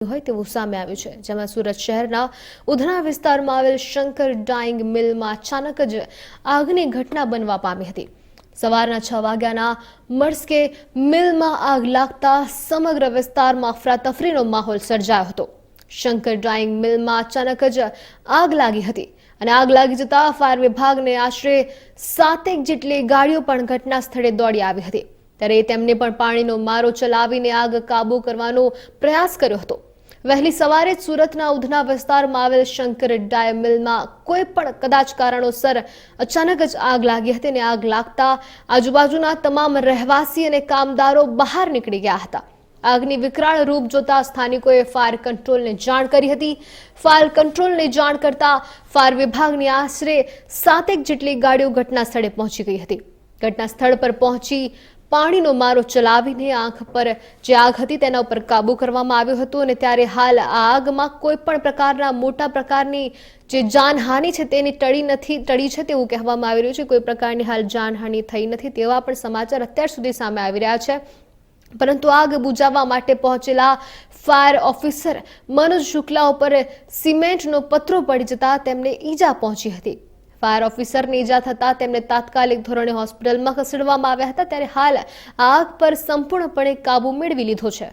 હોય તેવું સામે આવ્યું છે, જેમાં સુરત શહેરના ઉધના વિસ્તારમાં આવેલ શંકર ડાઇંગ મિલમાં અચાનક જ આગની ઘટના બનવા પામી હતી। સવારના 6 વાગ્યાના મળસ્કે મિલમાં આગ લાગતા સમગ્ર વિસ્તારમાં અફરાતફરીનો માહોલ સર્જાયો હતો। શંકર ડાઇંગ મિલમાં અચાનક જ આગ લાગી હતી અને આગ લાગી જતા ફાયર વિભાગને આશરે 7 જેટલી ગાડીઓ પણ ઘટના સ્થળે દોડી આવી હતી, ત્યારે તેમને પણ પાણીનો મારો ચલાવીને આગ કાબૂ કરવાનો પ્રયાસ કર્યો હતો। વહેલી સવારે સુરતના ઉધના વિસ્તારમાં આવેલ શંકર ડાઇંગ મિલમાં કોઈ પણ કદાચ કારણોસર અચાનક જ આગ લાગી હતી અને આગ લાગતા આજુબાજુના તમામ રહેવાસી અને કામદારો બહાર નીકળી ગયા હતા। આગની વિકરાળ રૂપ જોતા સ્થાનિકોએ ફાયર કંટ્રોલને જાણ કરી હતી। ફાયર કંટ્રોલને જાણ કરતા ફાયર વિભાગની આશરે 7 જેટલી ગાડીઓ ઘટના સ્થળે પહોંચી ગઈ હતી। ઘટના સ્થળ પર પહોંચી પાણીનો મારો ચલાવીને આંખ પર જે આગ હતી તેના ઉપર કાબૂ કરવામાં આવ્યો હતો અને ત્યારે હાલ આ આગમાં કોઈ પણ પ્રકારના મોટા પ્રકારની જે જાનહાનિ છે તેની ટળી છે તેવું કહેવામાં આવી રહ્યું છે। કોઈ પ્રકારની હાલ જાનહાનિ થઈ નથી તેવા પણ સમાચાર અત્યાર સુધી સામે આવી રહ્યા છે, પરંતુ આગ બુઝાવવા માટે પહોંચેલા ફાયર ઓફિસર મનોજ શુક્લા ઉપર સિમેન્ટનો પથરો પડી જતા તેમને ઈજા પહોંચી હતી। ફાયર ઓફિસરને ઈજા થતા તેમને તાત્કાલિક ધોરણે હોસ્પિટલમાં ખસેડવામાં આવ્યા હતા, ત્યારે હાલ આગ પર સંપૂર્ણપણે કાબુ મેળવી લીધો છે।